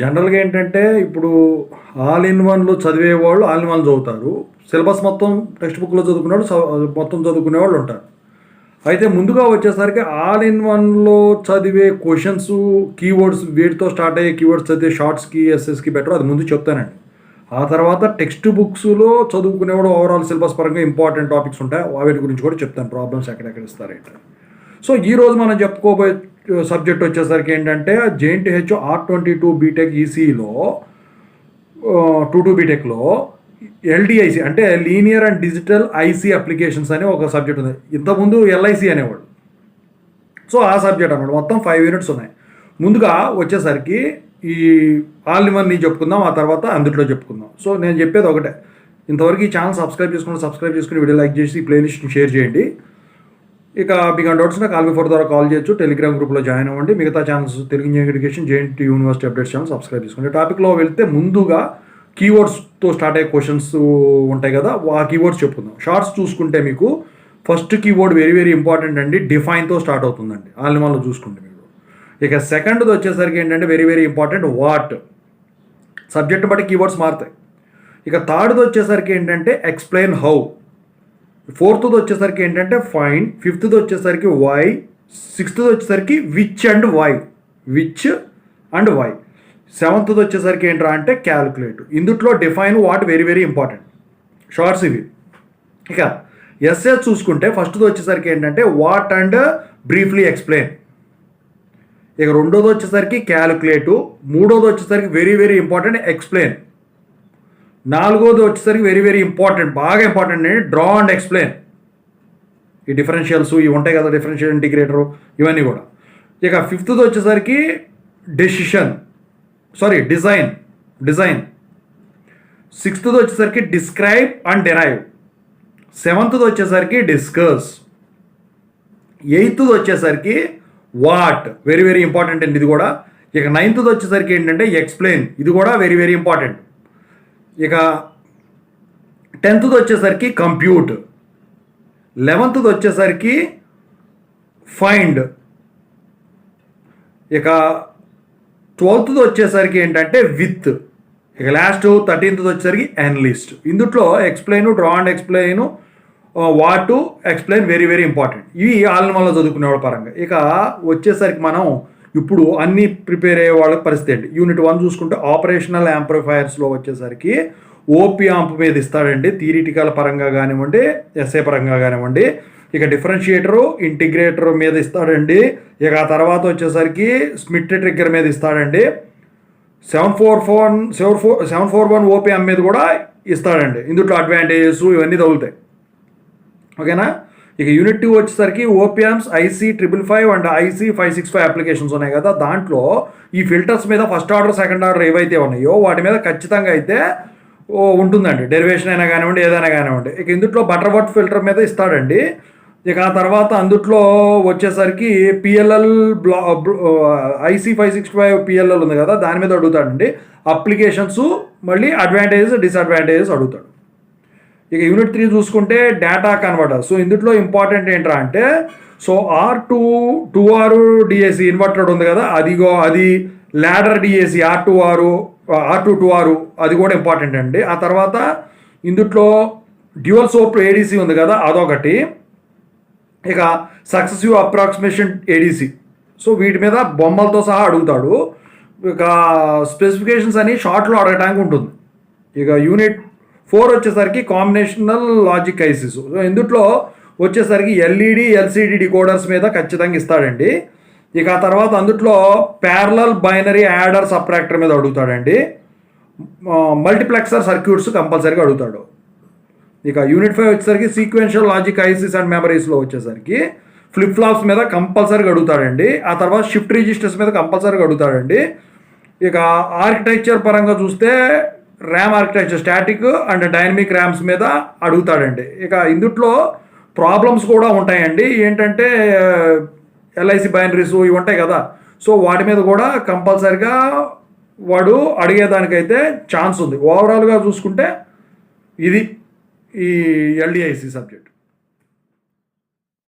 జనరల్‌గా ఏంటంటే, ఇప్పుడు ఆల్ ఇన్ వన్‌లో చదివేవాళ్ళు ఆల్ ఇన్ వన్ చదువుతారు. సిలబస్ మొత్తం టెక్స్ట్ బుక్‌లో చదువుకునేవాళ్ళు మొత్తం చదువుకునేవాళ్ళు ఉంటారు. అయితే ముందుగా వచ్చేసరికి ఆల్ ఇన్ వన్‌లో చదివే క్వెషన్స్, కీవర్డ్స్ వీటితో స్టార్ట్ అయ్యే కీవర్డ్స్ చదివే షార్ట్స్‌కి, ఎస్ఎస్‌కి బెటర్ అది ముందు చెప్తానండి. ఆ తర్వాత టెక్స్ట్ బుక్స్‌లో చదువుకునేవాడు ఓవరాల్ సిలబస్ పరంగా ఇంపార్టెంట్ టాపిక్స్ ఉంటాయి. వాటి గురించి కూడా చెప్తాను. ప్రాబ్లమ్స్ ఎక్కడెక్కడ ఇస్తారేంటి. సో, ఈరోజు మనం చెప్పుకోబోయే సబ్జెక్ట్ వచ్చేసరికి ఏంటంటే జేఎన్‌టీహెచ్ R22 బీటెక్ ఈసీలో 22 బీటెక్‌లో ఎల్డిఐసి అంటే linear and digital IC applications అనే ఒక సబ్జెక్ట్ ఉంది. ఇంతకుముందు ఎల్ఐసి అనేవాడు. సో, ఆ సబ్జెక్ట్ అన్నమాట. మొత్తం 5 యూనిట్స్ ఉన్నాయి. ముందుగా వచ్చేసరికి ఈ ఆల్ ఇన్ వన్ చెప్పుకుందాం. ఆ తర్వాత అందుట్లో చెప్పుకుందాం. సో, నేను చెప్పేది ఒకటే. ఇంతవరకు ఈ ఛానల్ సబ్స్క్రైబ్ చేసుకుని వీడియో లైక్ చేసి ఈ ప్లేలిస్ట్ని షేర్ చేయండి. ఇక మీకు డౌట్స్ నా కాల్ బిఫోర్ ద్వారా కాల్ చేయొచ్చు. టెలిగ్రామ్ గ్రూప్లో జాయిన్ అవ్వండి. మిగతా channels Telugu engineering education, JNT university updates channel subscribe చేసుకోండి. టాపిక్లో వెళ్తే ముందుగా కీవర్డ్స్తో స్టార్ట్ అయ్యే క్వశ్చన్స్ ఉంటాయి కదా, ఆ కీవర్డ్స్ చెప్పుకుందాం. షార్ట్స్ చూసుకుంటే మీకు first keyword very very important అండి. డిఫైన్తో స్టార్ట్ అవుతుందండి ఆల్ ఇన్ వన్లో చూసుకుంటే మీరు. ఇక సెకండ్ది వచ్చేసరికి ఏంటంటే very very important what. Subject బట్టి కీవర్డ్స్ మారుతాయి. ఇక థర్డ్ది వచ్చేసరికి ఏంటంటే ఎక్స్ప్లెయిన్ హౌ. ఫోర్త్ది వచ్చేసరికి ఏంటంటే ఫైండ్. ఫిఫ్త్ది వచ్చేసరికి వై. సిక్స్త్ది వచ్చేసరికి విచ్ అండ్ వై. సెవెంత్ది వచ్చేసరికి ఏంట్రా అంటే క్యాలిక్యులేట్. ఇందుట్లో define what very very important shorts ఇవి. ఇక ఎస్ఏ చూసుకుంటే ఫస్ట్ది వచ్చేసరికి ఏంటంటే వాట్ అండ్ బ్రీఫ్లీ ఎక్స్ప్లెయిన్. ఇక రెండోది వచ్చేసరికి క్యాలిక్యులేటు. మూడోది వచ్చేసరికి వెరీ వెరీ ఇంపార్టెంట్ ఎక్స్ప్లెయిన్. నాలుగోది వచ్చేసరికి వెరీ వెరీ ఇంపార్టెంట్, బాగా ఇంపార్టెంట్ అండి, డ్రా అండ్ ఎక్స్ప్లెయిన్. ఈ డిఫరెన్షియల్స్ ఇవి ఉంటాయి కదా, డిఫరెన్షియల్ ఇంటిగ్రేటరు ఇవన్నీ కూడా. ఇక ఫిఫ్త్ది వచ్చేసరికి డిజైన్. సిక్స్త్ది వచ్చేసరికి డిస్క్రైబ్ అండ్ డెరైవ్. సెవెంత్ది వచ్చేసరికి డిస్కస్. ఎయిత్ది వచ్చేసరికి వాట్, వెరీ వెరీ ఇంపార్టెంట్ అండి ఇది కూడా. ఇక నైన్త్ది వచ్చేసరికి ఏంటంటే ఎక్స్ప్లెయిన్, ఇది కూడా వెరీ వెరీ ఇంపార్టెంట్. ఇక 10th వచ్చేసరికి కంప్యూట్. 11th వచ్చేసరికి ఫైండ్. ఇక 12th వచ్చేసరికి ఏంటంటే విత్. ఇక లాస్ట్ 13th వచ్చేసరికి ఎనలిస్ట్. ఇందుట్లో explain, draw and explain, what, explain very very important. ఇవి ఆల్ ఇన్ వన్లో చదువుకునేవాళ్ళ పరంగా. ఇక వచ్చేసరికి మనం ఇప్పుడు అన్నీ ప్రిపేర్ అయ్యే వాళ్ళ పరిస్థితి ఏంటి. యూనిట్ 1 చూసుకుంటే ఆపరేషనల్ యాంప్లిఫైయర్స్లో వచ్చేసరికి ఓపీ యాంప్ మీద ఇస్తాడండి. థియరిటికల్ పరంగా కానివ్వండి, ఎస్ఏ పరంగా కానివ్వండి. ఇక డిఫరెన్షియేటరు, ఇంటిగ్రేటర్ మీద ఇస్తాడండి. ఇక ఆ తర్వాత వచ్చేసరికి స్మిత్ ట్రిగ్గర్ మీద ఇస్తాడండి. 741 ఓపీ యాంప్ మీద కూడా ఇస్తాడండి. ఇందులో అడ్వాంటేజెస్ ఇవన్నీ తగులుతాయి. ఓకేనా. ఇక యూనిట్ 2 వచ్చేసరికి ఓపీఎమ్స్ IC555 అండ్ IC565 అప్లికేషన్స్ ఉన్నాయి కదా, దాంట్లో ఈ ఫిల్టర్స్ మీద ఫస్ట్ ఆర్డర్ సెకండ్ ఆర్డర్ ఏవైతే ఉన్నాయో వాటి మీద ఖచ్చితంగా అయితే ఉంటుందండి. డెరివేషన్ అయినా కానివ్వండి, ఏదైనా కానివ్వండి. ఇక ఇందులో బటర్వర్త్ ఫిల్టర్ మీద ఇస్తాడండి. ఇక ఆ తర్వాత అందుట్లో వచ్చేసరికి PLL IC565 PLL ఉంది కదా, దాని మీద అడుగుతాడండి. అప్లికేషన్స్ మళ్ళీ అడ్వాంటేజెస్, డిసడ్వాంటేజెస్ అడుగుతాడు. ఇక యూనిట్ 3 చూసుకుంటే డేటా కన్వర్టర్. సో ఇందులో ఇంపార్టెంట్ ఏంట్రా అంటే, సో R2R DAC ఇన్వర్టర్ ఉంది కదా, అది ల్యాడర్ DAC R2R అది కూడా ఇంపార్టెంట్ అండి. ఆ తర్వాత ఇందులో డ్యూయల్ సోప్ ADC ఉంది కదా, అదొకటి. ఇక సక్సెసివ్ అప్రాక్సిమేషన్ ADC. సో వీటి మీద బొమ్మలతో సహా అడుగుతాడు. ఇక స్పెసిఫికేషన్స్ అని షార్ట్లో అడగడానికి ఉంటుంది. ఇక యూనిట్ 4 వచ్చేసరికి కాంబినేషనల్ లాజిక్ ఐసీస్. సో ఇందులో వచ్చేసరికి LED LCD డికోడర్స్ మీద ఖచ్చితంగా ఇస్తాడండి. ఇక ఆ తర్వాత అందుట్లో ప్యారలల్ బైనరీ యాడర్ సబ్ట్రాక్టర్ మీద అడుగుతాడండి. మల్టీప్లెక్సర్ సర్క్యూట్స్ కంపల్సరీగా అడుగుతాడు. ఇక యూనిట్ 5 వచ్చేసరికి సీక్వెన్షియల్ లాజిక్ ఐసీస్ అండ్ మెమరీస్లో వచ్చేసరికి ఫ్లిప్ ఫ్లాప్స్ మీద కంపల్సరీగా అడుగుతాడండి. ఆ తర్వాత షిఫ్ట్ రిజిస్టర్స్ మీద కంపల్సరీగా అడుగుతాడండి. ఇక ఆర్కిటెక్చర్ పరంగా చూస్తే RAM architecture, static and dynamic rams మీద అడుగుతాడండి. ఇక ఇందుట్లో ప్రాబ్లమ్స్ కూడా ఉంటాయండి. ఏంటంటే LIC బైనరీస్ ఇవి ఉంటాయి కదా, సో వాటి మీద కూడా కంపల్సరీగా వాడు అడిగేదానికైతే ఛాన్స్ ఉంది. ఓవరాల్గా చూసుకుంటే ఇది ఈ LDIC సబ్జెక్ట్.